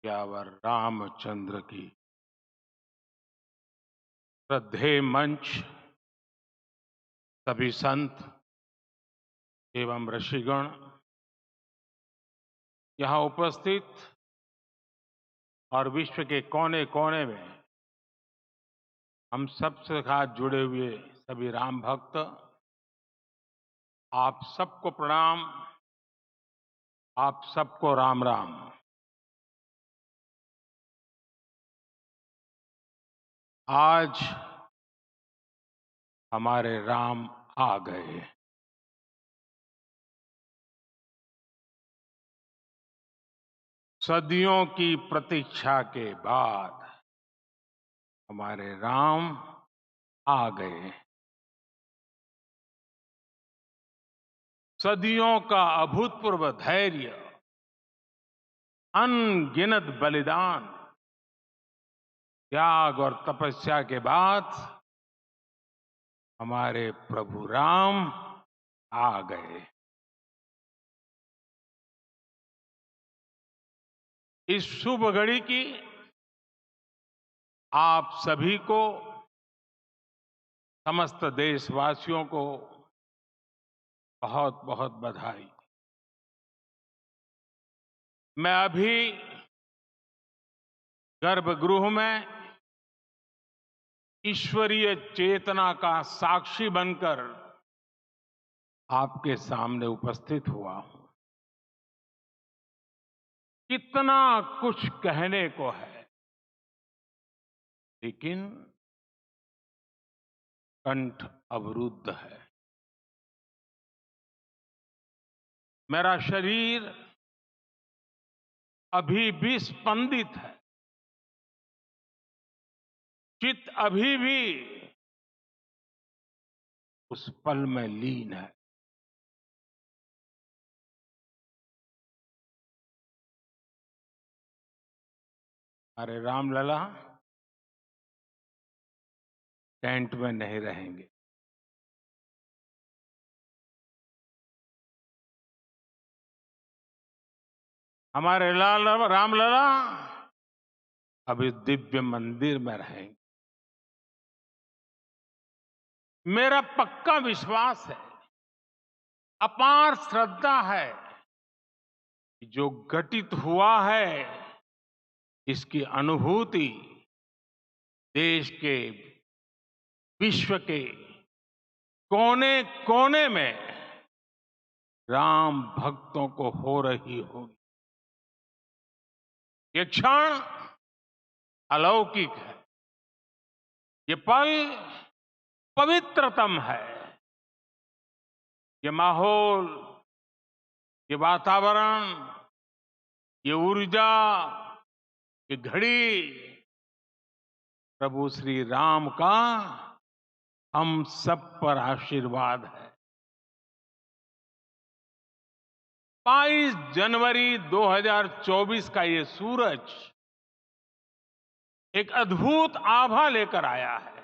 यावर रामचंद्र की। श्रद्धेय मंच, सभी संत एवं ऋषिगण, यहाँ उपस्थित और विश्व के कोने कोने में हम सबसे साथ जुड़े हुए सभी राम भक्त, आप सबको प्रणाम, आप सबको राम राम। आज हमारे राम आ गए। सदियों की प्रतीक्षा के बाद हमारे राम आ गए। सदियों का अभूतपूर्व धैर्य, अनगिनत बलिदान, त्याग और तपस्या के बाद हमारे प्रभु राम आ गए। इस शुभ घड़ी की आप सभी को, समस्त देशवासियों को बहुत बहुत बधाई। मैं अभी गर्भगृह में ईश्वरीय चेतना का साक्षी बनकर आपके सामने उपस्थित हुआ हूं। कितना कुछ कहने को है, लेकिन कंठ अवरुद्ध है। मेरा शरीर अभी भी स्पंदित है, चित्त अभी भी उस पल में लीन है। अरे रामलला टेंट में नहीं रहेंगे। हमारे लाल रामलला अब इस दिव्य मंदिर में रहेंगे। मेरा पक्का विश्वास है, अपार श्रद्धा है कि जो घटित हुआ है, इसकी अनुभूति देश के, विश्व के कोने कोने में राम भक्तों को हो रही होगी। ये क्षण अलौकिक है, ये पल पवित्रतम है। ये माहौल, ये वातावरण, ये ऊर्जा, ये घड़ी प्रभु श्री राम का हम सब पर आशीर्वाद है। 22 जनवरी 2024 का ये सूरज एक अद्भुत आभा लेकर आया है।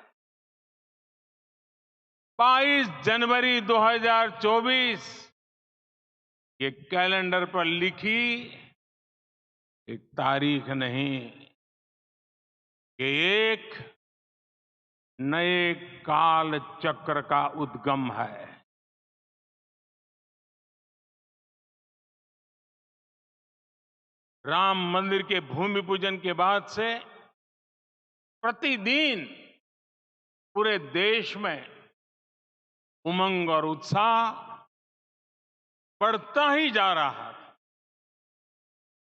22 जनवरी 2024 ये कैलेंडर पर लिखी एक तारीख नहीं, ये एक नए काल चक्र का उद्गम है। राम मंदिर के भूमि पूजन के बाद से प्रतिदिन पूरे देश में उमंग और उत्साह बढ़ता ही जा रहा है।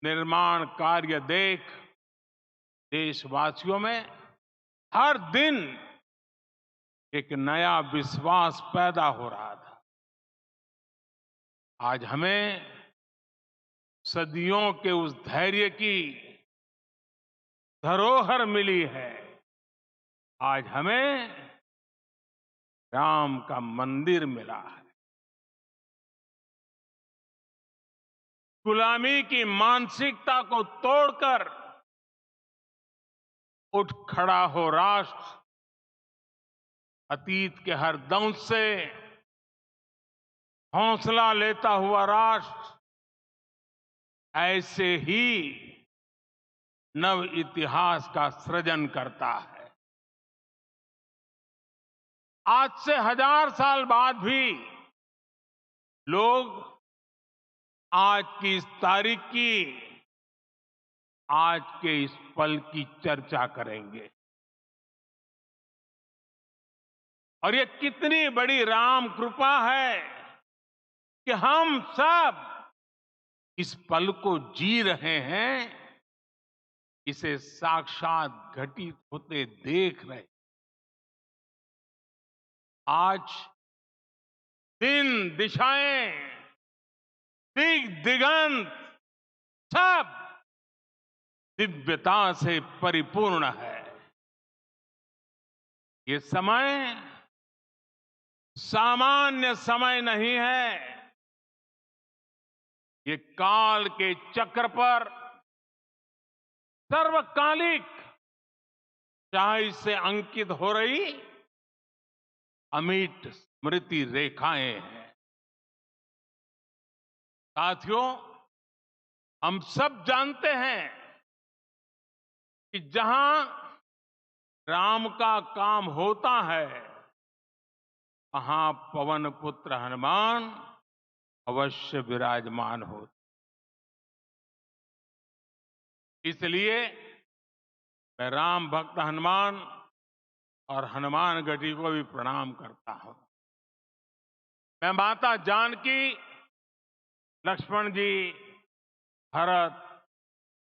निर्माण कार्य देख देशवासियों में हर दिन एक नया विश्वास पैदा हो रहा था। आज हमें सदियों के उस धैर्य की धरोहर मिली है। आज हमें राम का मंदिर मिला है। गुलामी की मानसिकता को तोड़कर उठ खड़ा हो राष्ट्र। अतीत के हर दंश से हौसला लेता हुआ राष्ट्र। ऐसे ही नव इतिहास का सृजन करता है। आज से 1000 साल बाद भी लोग आज की इस तारीख की, आज के इस पल की चर्चा करेंगे। और ये कितनी बड़ी राम कृपा है कि हम सब इस पल को जी रहे हैं, इसे साक्षात घटित होते देख रहे। आज दिन दिशाएं, दिग दिगंत सब दिव्यता से परिपूर्ण है। ये समय सामान्य समय नहीं है। ये काल के चक्र पर सर्वकालिक शाही से अंकित हो रही अमिट स्मृति रेखाएं हैं। साथियों, हम सब जानते हैं कि जहां राम का काम होता है, वहां पवन पुत्र हनुमान अवश्य विराजमान हो। इसलिए मैं राम भक्त हनुमान और हनुमान गढ़ी को भी प्रणाम करता हूं। मैं माता जानकी, लक्ष्मण जी, भरत,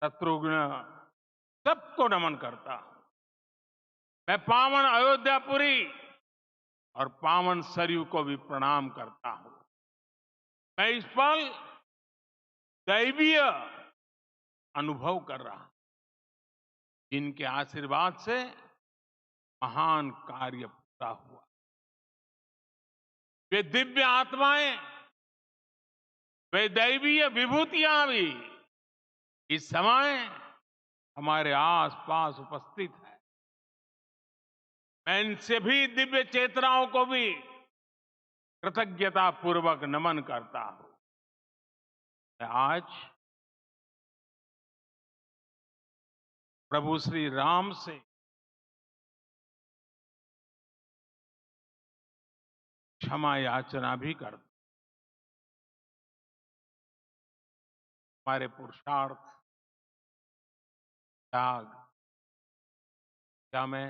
शत्रुघ्न सबको नमन करता हूं। मैं पावन अयोध्यापुरी और पावन सरयू को भी प्रणाम करता हूं। मैं इस पल दैवीय अनुभव कर रहा हूं, जिनके आशीर्वाद से महान कार्य पूरा हुआ। वे दिव्य आत्माएं, वे दैवीय विभूतियां भी इस समय हमारे आसपास उपस्थित है। मैं इन सभी दिव्य चेतनाओं को भी कृतज्ञता पूर्वक नमन करता हूं। मैं आज प्रभु श्री राम से क्षमा याचना भी करता। हमारे पुरुषार्थ, त्याग, क्या मैं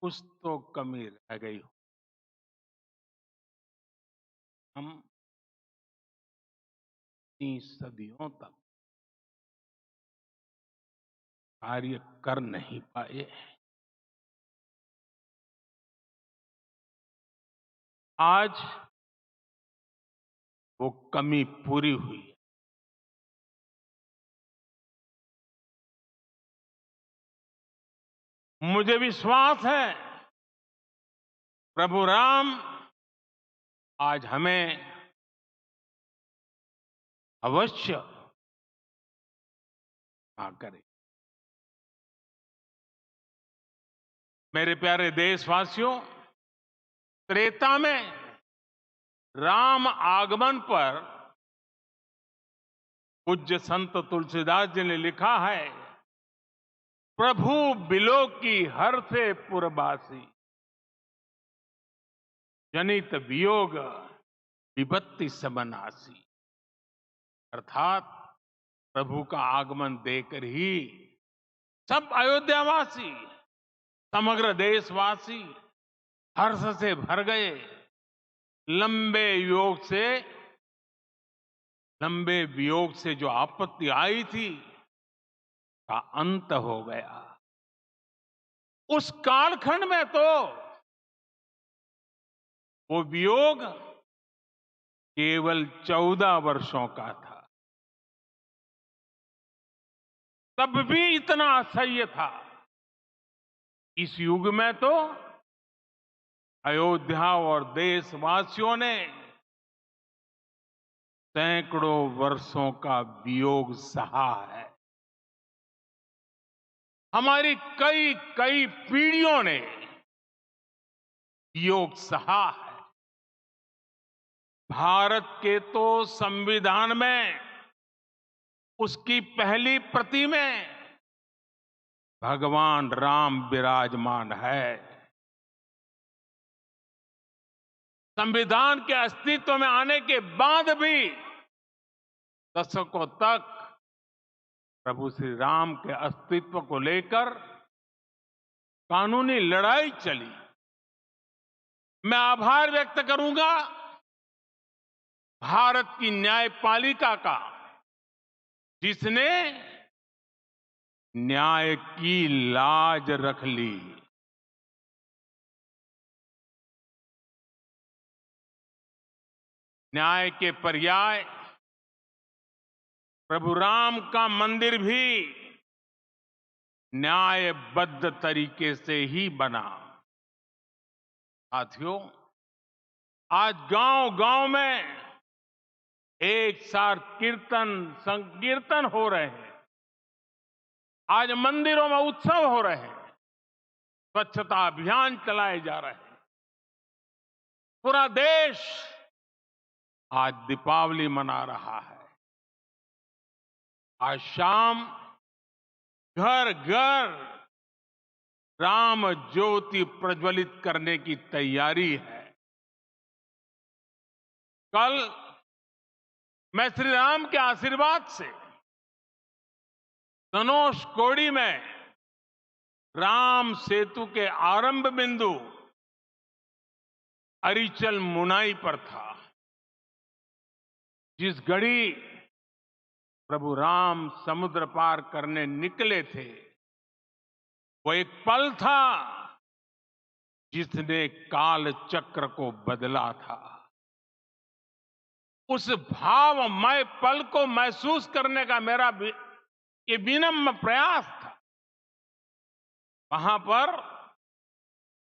कुछ तो कमी रह गई हो। हम इतनी सदियों तक कार्य कर नहीं पाए। आज वो कमी पूरी हुई। मुझे विश्वास है प्रभु राम आज हमें अवश्य क्षमा करे। मेरे प्यारे देशवासियों, त्रेता में राम आगमन पर पूज्य संत तुलसीदास जी ने लिखा है, प्रभु बिलो की हर से पुरबासी, जनित वियोग विपत्ति समनासी। अर्थात प्रभु का आगमन देकर ही सब अयोध्यावासी, समग्र देशवासी हर्ष से भर गए। लंबे वियोग से जो आपत्ति आई थी, का अंत हो गया। उस कालखंड में तो वो वियोग केवल 14 वर्षों का था। तब भी इतना असह्य था। इस युग में तो अयोध्या और देशवासियों ने सैकड़ों वर्षों का वियोग सहा है। हमारी कई कई पीढ़ियों ने वियोग सहा है। भारत के तो संविधान में उसकी पहली प्रति में भगवान राम विराजमान है। संविधान के अस्तित्व में आने के बाद भी दशकों तक प्रभु श्री राम के अस्तित्व को लेकर कानूनी लड़ाई चली। मैं आभार व्यक्त करूंगा भारत की न्यायपालिका का, जिसने न्याय की लाज रख ली। न्याय के पर्याय प्रभु राम का मंदिर भी न्यायबद्ध तरीके से ही बना। साथियों, आज गांव-गांव में एक साथ कीर्तन संकीर्तन हो रहे हैं। आज मंदिरों में उत्सव हो रहे हैं। स्वच्छता अभियान चलाए जा रहे हैं। पूरा देश आज दीपावली मना रहा है। आज शाम घर घर राम ज्योति प्रज्वलित करने की तैयारी है। कल मैं श्री राम के आशीर्वाद से धनुषकोडी में राम सेतु के आरंभ बिंदु अरिचल मुनाई पर था। जिस घड़ी प्रभु राम समुद्र पार करने निकले थे, वो एक पल था जिसने काल चक्र को बदला था। उस भावमय पल को महसूस करने का मेरा ये विनम्र प्रयास था। वहां पर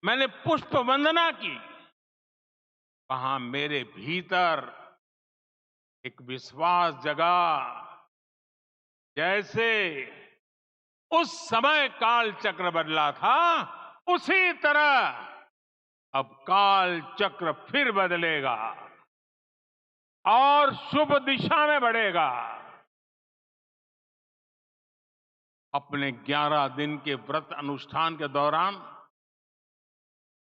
मैंने पुष्प वंदना की। वहां मेरे भीतर एक विश्वास जगा, जैसे उस समय काल चक्र बदला था, उसी तरह अब काल चक्र फिर बदलेगा और शुभ दिशा में बढ़ेगा। अपने 11 दिन के व्रत अनुष्ठान के दौरान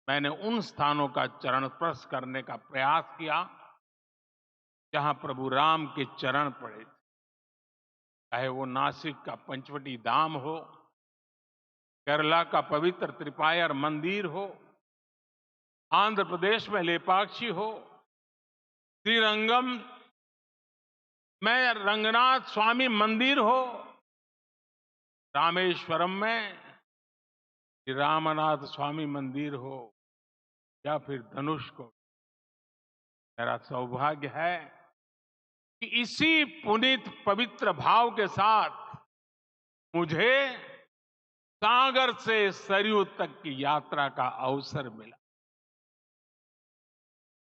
मैंने उन स्थानों का चरण स्पर्श करने का प्रयास किया जहां प्रभु राम के चरण पड़े थे। चाहे वो नासिक का पंचवटी धाम हो, केरला का पवित्र त्रिपायर मंदिर हो, आंध्र प्रदेश में लेपाक्षी हो, श्रीरंगम में रंगनाथ स्वामी मंदिर हो, रामेश्वरम में श्री रामनाथ स्वामी मंदिर हो, या फिर धनुषकोडी। मेरा सौभाग्य है कि इसी पुनीत पवित्र भाव के साथ मुझे सागर से सरयू तक की यात्रा का अवसर मिला।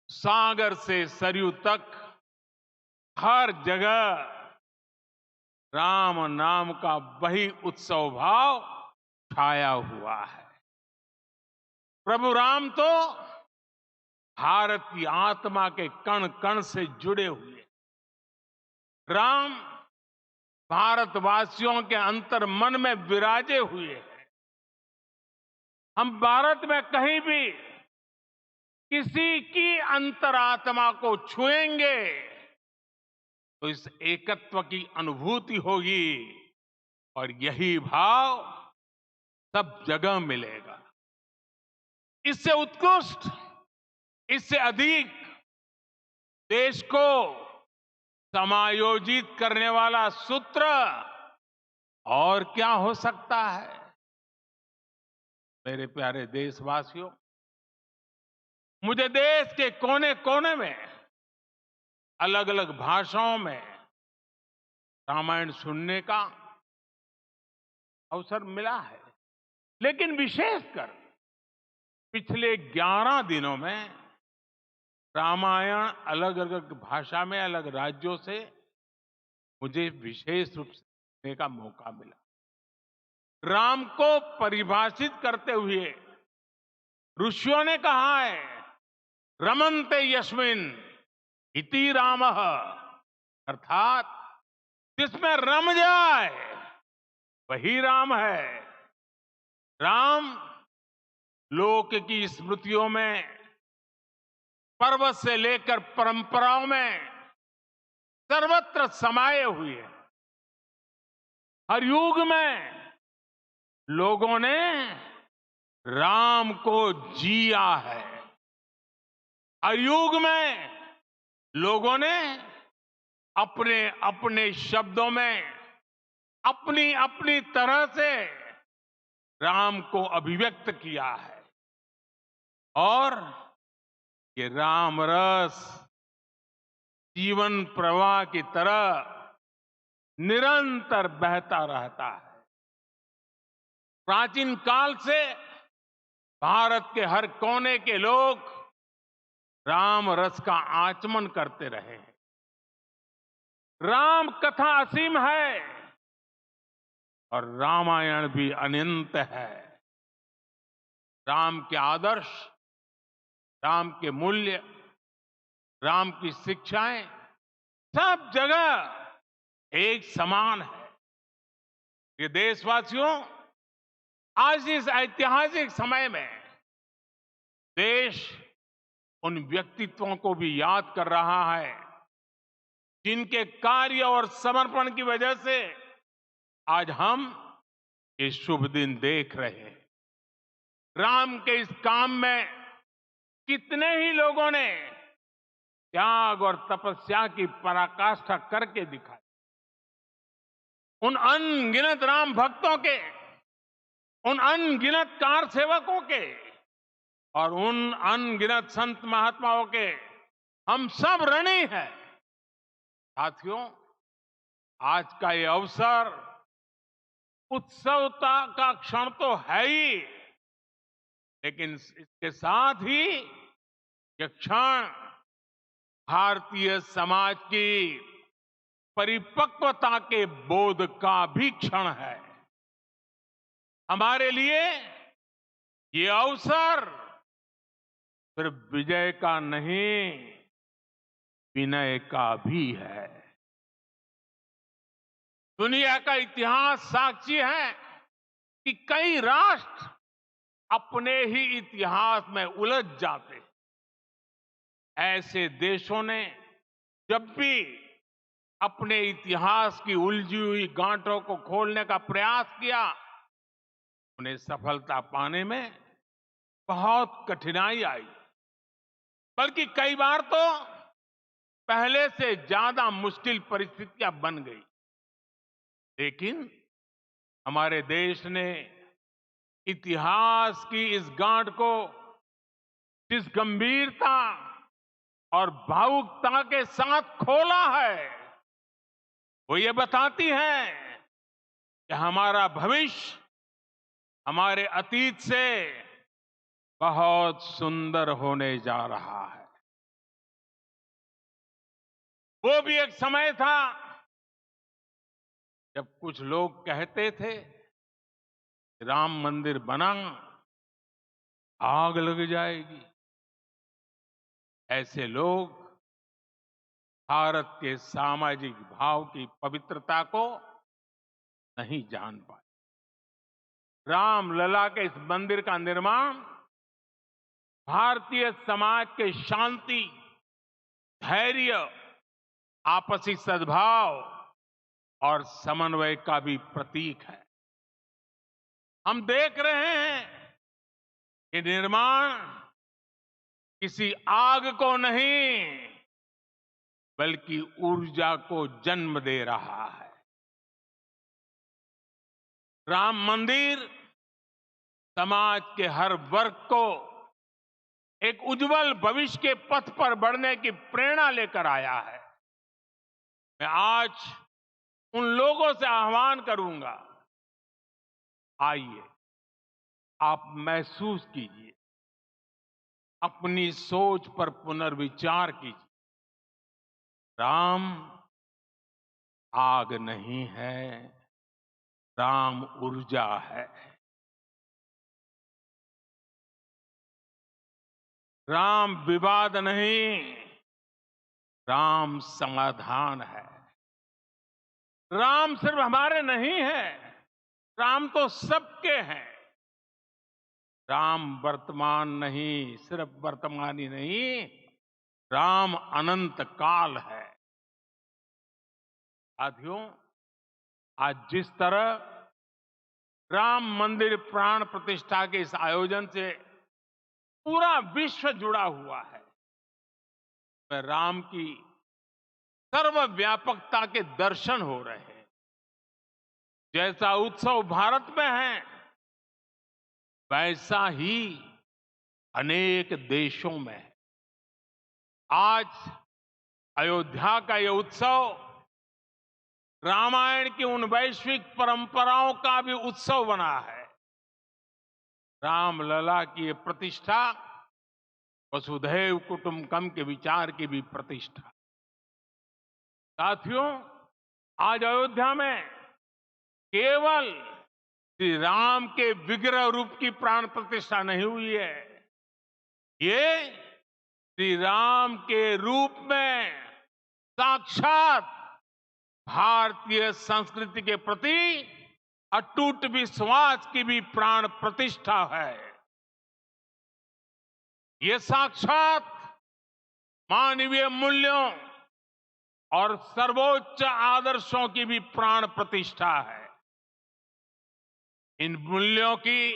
सागर से सरयू तक हर जगह राम नाम का वही उत्सव भाव छाया हुआ है। प्रभु राम तो भारत की आत्मा के कण कण से जुड़े हुए। राम भारतवासियों के अंतर मन में विराजे हुए हैं। हम भारत में कहीं भी किसी की अंतरात्मा को छुएंगे तो इस एकत्व की अनुभूति होगी, और यही भाव सब जगह मिलेगा। इससे उत्कृष्ट, इससे अधिक देश को समायोजित करने वाला सूत्र और क्या हो सकता है। मेरे प्यारे देशवासियों, मुझे देश के कोने कोने में अलग अलग भाषाओं में रामायण सुनने का अवसर मिला है, लेकिन विशेषकर पिछले 11 दिनों में रामायण अलग अलग भाषा में अलग राज्यों से मुझे विशेष रूप से सुनने का मौका मिला। राम को परिभाषित करते हुए ऋषियों ने कहा है, रमन्ते यस्मिन् इति रामः, अर्थात जिसमें रम जाए वही राम है। राम लोक की स्मृतियों में, पर्वत से लेकर परंपराओं में सर्वत्र समाये हुए हैं। हर युग में लोगों ने राम को जिया है। हर युग में लोगों ने अपने अपने शब्दों में, अपनी अपनी तरह से राम को अभिव्यक्त किया है। और ये राम रस जीवन प्रवाह की तरह निरंतर बहता रहता है। प्राचीन काल से भारत के हर कोने के लोग राम रस का आचमन करते रहे हैं। राम कथा असीम है और रामायण भी अनंत है। राम के आदर्श, राम के मूल्य, राम की शिक्षाएं सब जगह एक समान है। ये देशवासियों, आज इस ऐतिहासिक समय में देश उन व्यक्तित्वों को भी याद कर रहा है जिनके कार्य और समर्पण की वजह से आज हम ये शुभ दिन देख रहे हैं। राम के इस काम में कितने ही लोगों ने त्याग और तपस्या की पराकाष्ठा करके दिखाई। उन अनगिनत राम भक्तों के, उन अनगिनत कार सेवकों के और उन अनगिनत संत महात्माओं के हम सब ऋणी हैं। साथियों, आज का ये अवसर उत्सवता का क्षण तो है ही, लेकिन इसके साथ ही ये क्षण भारतीय समाज की परिपक्वता के बोध का भी क्षण है। हमारे लिए ये अवसर सिर्फ विजय का नहीं, विनय का भी है। दुनिया का इतिहास साक्षी है कि कई राष्ट्र अपने ही इतिहास में उलझ जाते हैं। ऐसे देशों ने जब भी अपने इतिहास की उलझी हुई गांठों को खोलने का प्रयास किया, उन्हें सफलता पाने में बहुत कठिनाई आई, बल्कि कई बार तो पहले से ज्यादा मुश्किल परिस्थितियां बन गई। लेकिन हमारे देश ने इतिहास की इस गांठ को जिस गंभीरता और भावुकता के साथ खोला है, वो ये बताती है कि हमारा भविष्य हमारे अतीत से बहुत सुंदर होने जा रहा है। वो भी एक समय था जब कुछ लोग कहते थे, राम मंदिर बना, आग लग जाएगी। ऐसे लोग भारत के सामाजिक भाव की पवित्रता को नहीं जान पाए। रामलला के इस मंदिर का निर्माण भारतीय समाज के शांति, धैर्य, आपसी सद्भाव और समन्वय का भी प्रतीक है। हम देख रहे हैं कि निर्माण किसी आग को नहीं, बल्कि ऊर्जा को जन्म दे रहा है। राम मंदिर समाज के हर वर्ग को एक उज्जवल भविष्य के पथ पर बढ़ने की प्रेरणा लेकर आया है। मैं आज उन लोगों से आह्वान करूंगा, आइए आप महसूस कीजिए, अपनी सोच पर पुनर्विचार कीजिए। राम आग नहीं है, राम ऊर्जा है। राम विवाद नहीं, राम समाधान है। राम सिर्फ हमारे नहीं है, राम तो सबके हैं। राम वर्तमान नहीं, सिर्फ वर्तमान ही नहीं, राम अनंत काल है। साथियों, आज जिस तरह राम मंदिर प्राण प्रतिष्ठा के इस आयोजन से पूरा विश्व जुड़ा हुआ है, वह राम की सर्वव्यापकता के दर्शन हो रहे हैं। जैसा उत्सव भारत में है, वैसा ही अनेक देशों में है। आज अयोध्या का यह उत्सव रामायण की उन वैश्विक परंपराओं का भी उत्सव बना है। रामलला की ये प्रतिष्ठा वसुधैव कुटुंबकम के विचार की भी प्रतिष्ठा। साथियों, आज अयोध्या में केवल श्री राम के विग्रह रूप की प्राण प्रतिष्ठा नहीं हुई है, ये श्री राम के रूप में साक्षात भारतीय संस्कृति के प्रति अटूट विश्वास की भी प्राण प्रतिष्ठा है। ये साक्षात मानवीय मूल्यों और सर्वोच्च आदर्शों की भी प्राण प्रतिष्ठा है। इन मूल्यों की,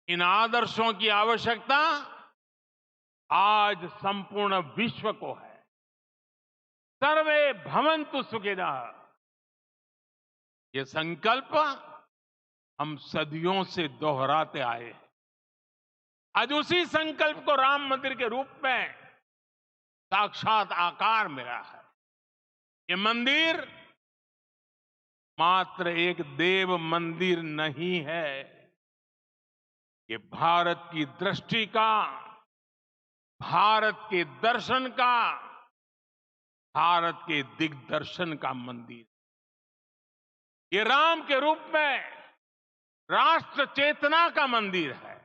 इन आदर्शों की आवश्यकता आज संपूर्ण विश्व को है। सर्वे भवन्तु सुखिनः, ये संकल्प हम सदियों से दोहराते आए हैं। आज उसी संकल्प को राम मंदिर के रूप में साक्षात आकार मिला है। ये मंदिर मात्र एक देव मंदिर नहीं है, ये भारत की दृष्टि का, भारत के दर्शन का, भारत के दिग्दर्शन का मंदिर। ये राम के रूप में राष्ट्र चेतना का मंदिर है।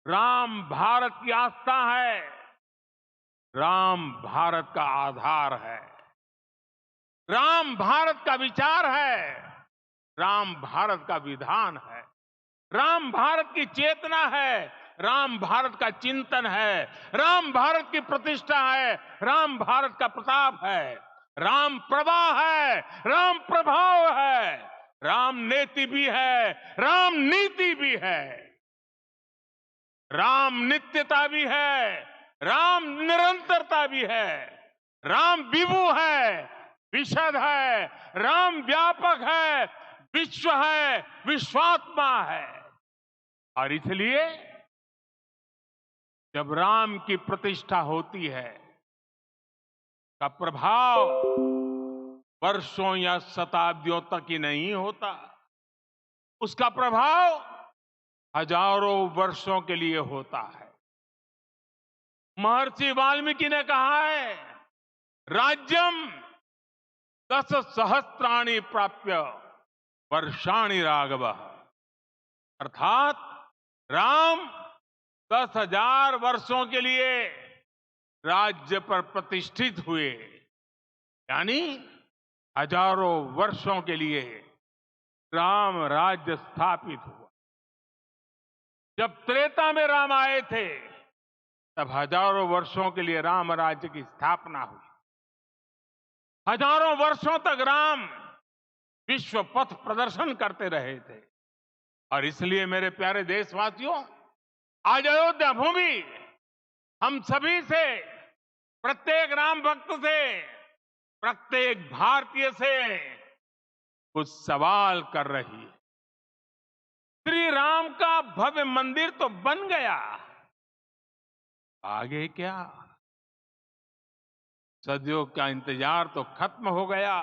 राम भारत की आस्था है, राम भारत का आधार है, राम भारत का विचार है, राम भारत का विधान है, राम भारत की चेतना है, राम भारत का चिंतन है, राम भारत की प्रतिष्ठा है, राम भारत का प्रताप है, राम प्रवाह है, राम प्रभाव है, राम नेति भी है, राम नीति भी है, राम नित्यता भी है, राम निरंतरता भी है, राम विभु है, विशद है, राम व्यापक है, विश्व है, विश्वात्मा है। और इसलिए जब राम की प्रतिष्ठा होती है, का प्रभाव वर्षों या शताब्दियों तक ही नहीं होता, उसका प्रभाव हजारों वर्षों के लिए होता है। महर्षि वाल्मीकि ने कहा है, राज्यम 10 सहस्त्राणि प्राप्य वर्षाणि राघव, अर्थात राम 10,000 वर्षों के लिए राज्य पर प्रतिष्ठित हुए, यानी हजारों वर्षों के लिए राम राज्य स्थापित हुआ। जब त्रेता में राम आए थे, तब हजारों वर्षों के लिए राम राज्य की स्थापना हुई। हजारों वर्षों तक राम विश्व पथ प्रदर्शन करते रहे थे। और इसलिए मेरे प्यारे देशवासियों, आज अयोध्या भूमि हम सभी से, प्रत्येक राम भक्त से, प्रत्येक भारतीय से कुछ सवाल कर रही है। श्री राम का भव्य मंदिर तो बन गया, आगे क्या? सदियों का इंतजार तो खत्म हो गया,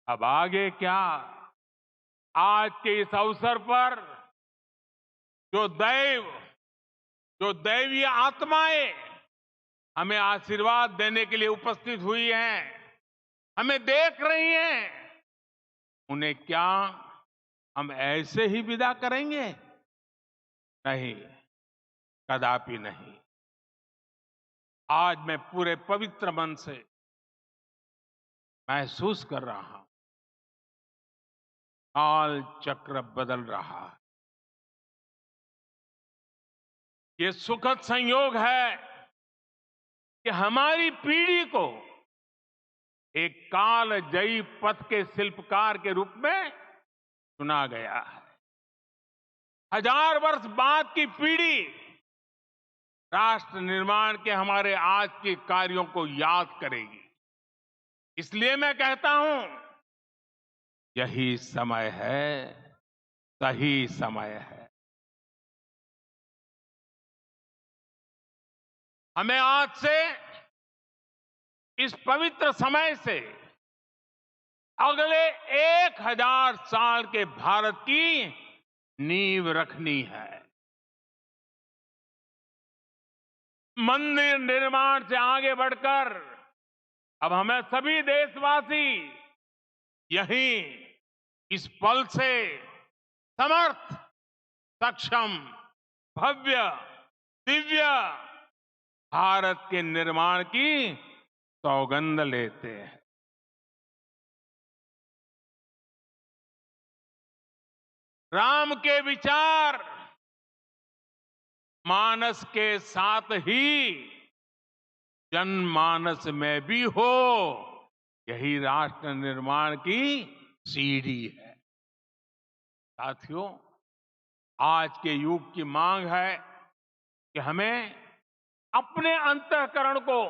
अब आगे क्या? आज के इस अवसर पर जो दैवीय आत्माएं हमें आशीर्वाद देने के लिए उपस्थित हुई हैं, हमें देख रही हैं, उन्हें क्या हम ऐसे ही विदा करेंगे? नहीं, कदापि नहीं। आज मैं पूरे पवित्र मन से महसूस कर रहा हूं। काल चक्र बदल रहा है। ये सुखद संयोग है कि हमारी पीढ़ी को एक कालजयी पथ के शिल्पकार के रूप में चुना गया है। 1000 वर्ष बाद की पीढ़ी राष्ट्र निर्माण के हमारे आज के कार्यों को याद करेगी। इसलिए मैं कहता हूं, यही समय है, सही समय है। हमें आज से, इस पवित्र समय से, अगले 1000 साल के भारत की नींव रखनी है। मंदिर निर्माण से आगे बढ़कर अब हमें सभी देशवासी यहीं इस पल से समर्थ, सक्षम, भव्य, दिव्य भारत के निर्माण की सौगंध लेते हैं। राम के विचार मानस के साथ ही जनमानस में भी हो, यही राष्ट्र निर्माण की सीढ़ी है। साथियों, आज के युग की मांग है कि हमें अपने अंतःकरण को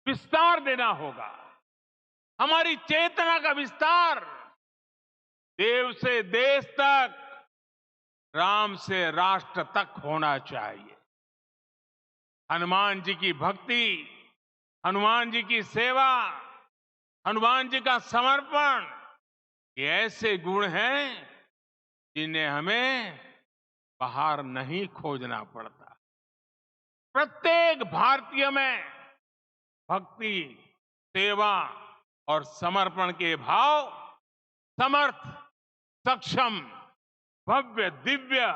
विस्तार देना होगा। हमारी चेतना का विस्तार देव से देश तक, राम से राष्ट्र तक होना चाहिए। हनुमान जी की भक्ति, हनुमान जी की सेवा, हनुमान जी का समर्पण, ये ऐसे गुण हैं जिन्हें हमें बाहर नहीं खोजना पड़ता। प्रत्येक भारतीय में भक्ति, सेवा और समर्पण के भाव समर्थ, सक्षम, भव्य, दिव्य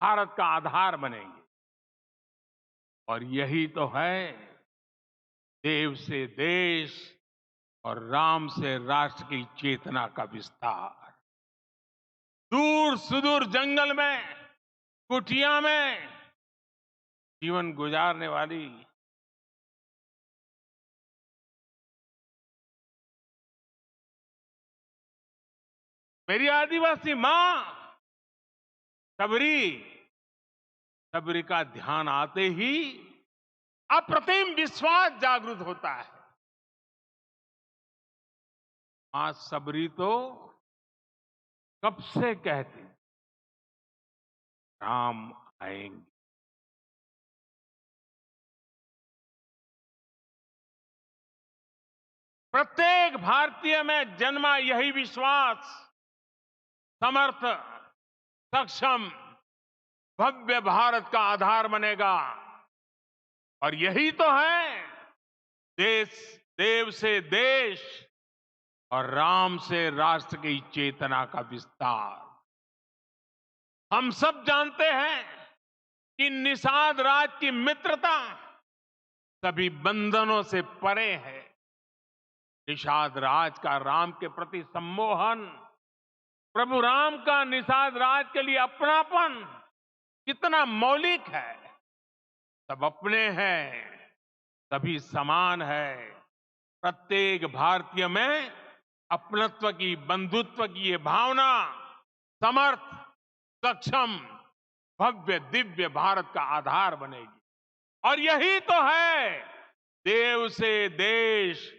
भारत का आधार बनेंगे। और यही तो है देव से देश और राम से राष्ट्र की चेतना का विस्तार। दूर सुदूर जंगल में, कुटिया में जीवन गुजारने वाली मेरी आदिवासी मां सबरी का ध्यान आते ही अप्रतिम विश्वास जागृत होता है। मां सबरी तो कब से कहती, राम आएंगे। प्रत्येक भारतीय में जन्मा यही विश्वास समर्थ, सक्षम, भव्य भारत का आधार बनेगा। और यही तो है देव से देश और राम से राष्ट्र की चेतना का विस्तार। हम सब जानते हैं कि निषाद राज की मित्रता सभी बंधनों से परे है। निषाद राज का राम के प्रति सम्मोहन, प्रभु राम का निषाद राज के लिए अपनापन कितना मौलिक है। सब अपने हैं, सभी समान है। प्रत्येक भारतीय में अपनत्व की, बंधुत्व की ये भावना समर्थ, सक्षम, भव्य, दिव्य भारत का आधार बनेगी। और यही तो है देव से देश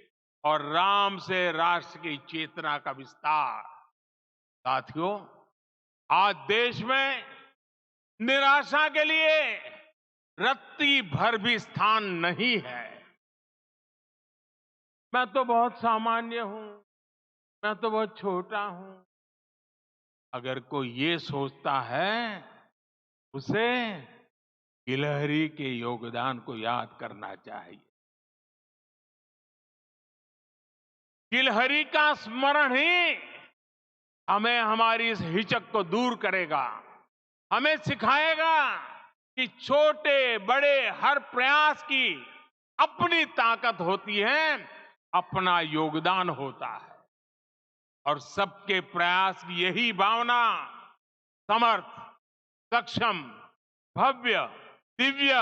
और राम से राष्ट्र की चेतना का विस्तार। साथियों, आज देश में निराशा के लिए रत्ती भर भी स्थान नहीं है। मैं तो बहुत सामान्य हूं, मैं तो बहुत छोटा हूं, अगर कोई ये सोचता है, उसे गिलहरी के योगदान को याद करना चाहिए। गिलहरी का स्मरण ही हमें हमारी इस हिचक को दूर करेगा, हमें सिखाएगा कि छोटे बड़े हर प्रयास की अपनी ताकत होती है अपना योगदान होता है और सबके प्रयास की यही भावना समर्थ, सक्षम, भव्य, दिव्य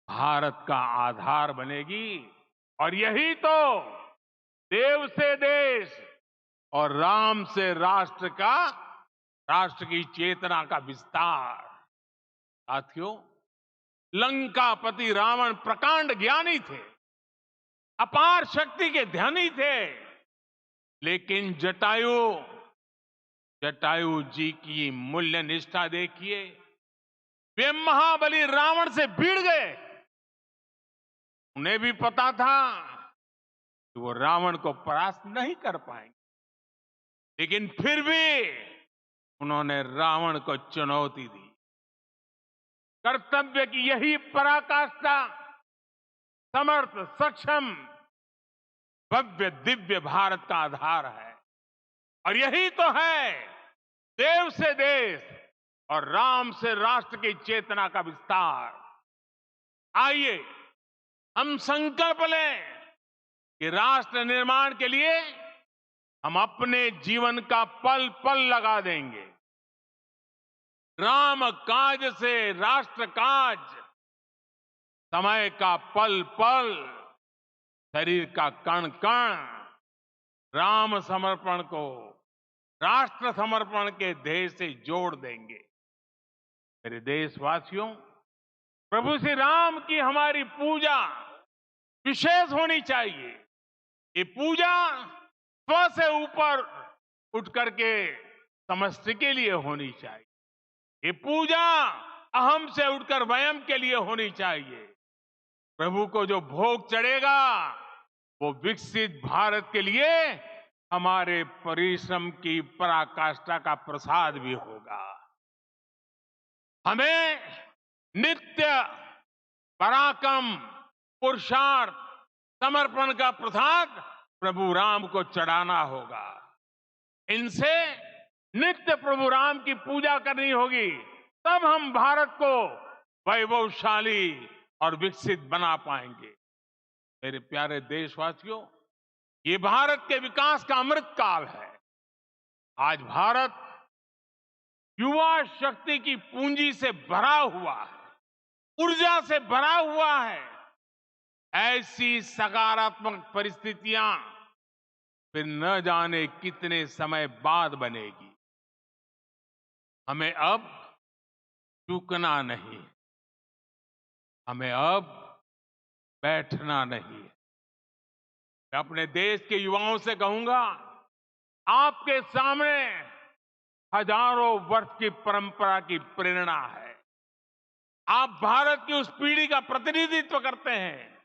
भारत का आधार बनेगी। और यही तो देव से देश और राम से राष्ट्र की चेतना का विस्तार। साथियों, लंकापति रावण प्रकांड ज्ञानी थे, अपार शक्ति के धनी थे, लेकिन जटायु जी की मूल्य निष्ठा देखिए। वे महाबली रावण से भिड़ गए। उन्हें भी पता था कि वो रावण को परास्त नहीं कर पाएंगे, लेकिन फिर भी उन्होंने रावण को चुनौती दी। कर्तव्य की यही पराकाष्ठा समर्थ, सक्षम, भव्य, दिव्य भारत का आधार है। और यही तो है देव से देश और राम से राष्ट्र की चेतना का विस्तार। आइए हम संकल्प लें कि राष्ट्र निर्माण के लिए हम अपने जीवन का पल पल लगा देंगे। राम काज से राष्ट्र काज, समय का पल पल, शरीर का कण कण राम समर्पण को राष्ट्र समर्पण के ध्येय से जोड़ देंगे। मेरे देशवासियों, प्रभु श्री राम की हमारी पूजा विशेष होनी चाहिए। ये पूजा स्व से ऊपर उठ करके समष्टि के लिए होनी चाहिए। ये पूजा अहम से उठकर वयम के लिए होनी चाहिए। प्रभु को जो भोग चढ़ेगा वो विकसित भारत के लिए हमारे परिश्रम की पराकाष्ठा का प्रसाद भी होगा। हमें नित्य पराक्रम, पुरुषार्थ, समर्पण का प्रसाद प्रभु राम को चढ़ाना होगा। इनसे नित्य प्रभु राम की पूजा करनी होगी, तब हम भारत को वैभवशाली और विकसित बना पाएंगे। मेरे प्यारे देशवासियों, ये भारत के विकास का अमृत काल है। आज भारत युवा शक्ति की पूंजी से भरा हुआ है, ऊर्जा से भरा हुआ है। ऐसी सकारात्मक परिस्थितियां फिर न जाने कितने समय बाद बनेगी। हमें अब चूकना नहीं, हमें अब बैठना नहीं। मैं अपने देश के युवाओं से कहूंगा, आपके सामने हजारों वर्ष की परंपरा की प्रेरणा है। आप भारत की उस पीढ़ी का प्रतिनिधित्व करते हैं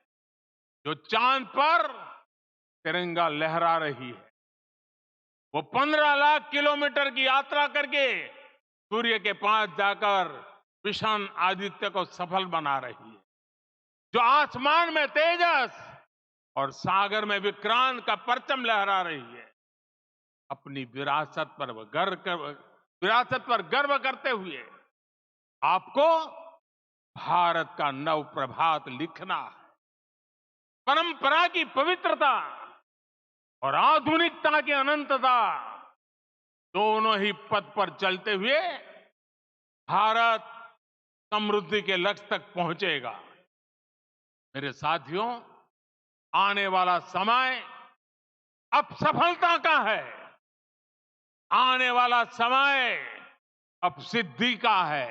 जो चांद पर तिरंगा लहरा रही है। वो 15 लाख किलोमीटर की यात्रा करके सूर्य के पास जाकर मिशन आदित्य को सफल बना रही है। जो आसमान में तेजस और सागर में विक्रांत का परचम लहरा रही है। अपनी विरासत पर गर्व करते हुए आपको भारत का नव प्रभात लिखना है। परंपरा की पवित्रता और आधुनिकता की अनंतता, दोनों ही पथ पर चलते हुए भारत समृद्धि के लक्ष्य तक पहुंचेगा। मेरे साथियों, आने वाला समय अब सफलता का है। आने वाला समय अब सिद्धि का है।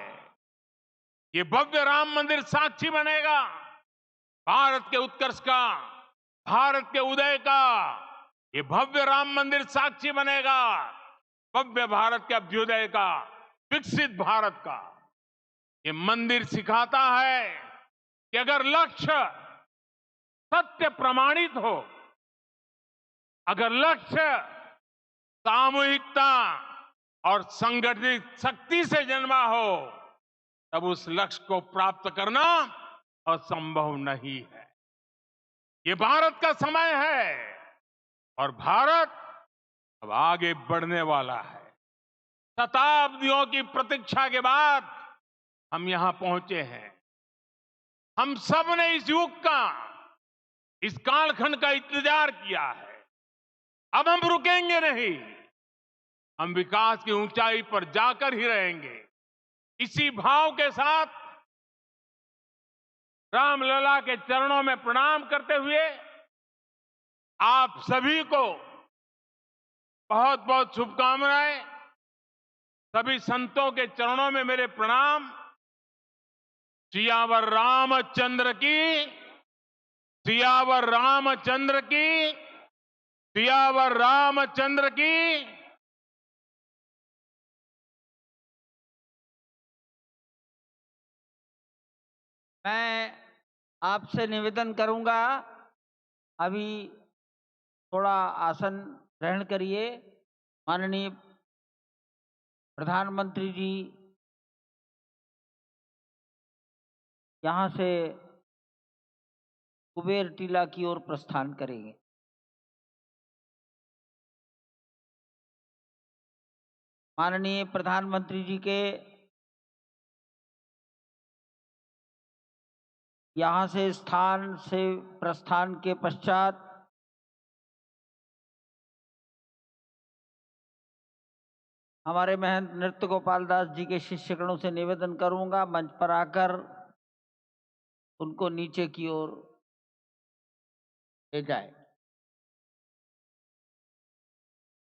ये भव्य राम मंदिर साक्षी बनेगा भारत के उत्कर्ष का, भारत के उदय का। ये भव्य राम मंदिर साक्षी बनेगा भव्य भारत के अभ्युदय का, विकसित भारत का। ये मंदिर सिखाता है कि अगर लक्ष्य सत्य प्रमाणित हो, अगर लक्ष्य सामूहिकता और संगठित शक्ति से जन्मा हो, तब उस लक्ष्य को प्राप्त करना असंभव नहीं है। ये भारत का समय है और भारत अब आगे बढ़ने वाला है। शताब्दियों की प्रतीक्षा के बाद हम यहां पहुंचे हैं। हम सब ने इस युग का, इस कालखंड का इंतजार किया है। अब हम रुकेंगे नहीं, हम विकास की ऊंचाई पर जाकर ही रहेंगे। इसी भाव के साथ रामलला के चरणों में प्रणाम करते हुए आप सभी को बहुत बहुत शुभकामनाएं। सभी संतों के चरणों में मेरे प्रणाम। सियावर रामचंद्र की, सियावर रामचंद्र की, सियावर रामचंद्र की। मैं आपसे निवेदन करूंगा, अभी थोड़ा आसन ग्रहण करिए। माननीय प्रधानमंत्री जी यहाँ से कुबेर टीला की ओर प्रस्थान करेंगे। माननीय प्रधानमंत्री जी के यहाँ से स्थान से प्रस्थान के पश्चात हमारे महंत नृत्य गोपाल दास जी के शिष्यगणों से निवेदन करूंगा, मंच पर आकर उनको नीचे की ओर ले जाए।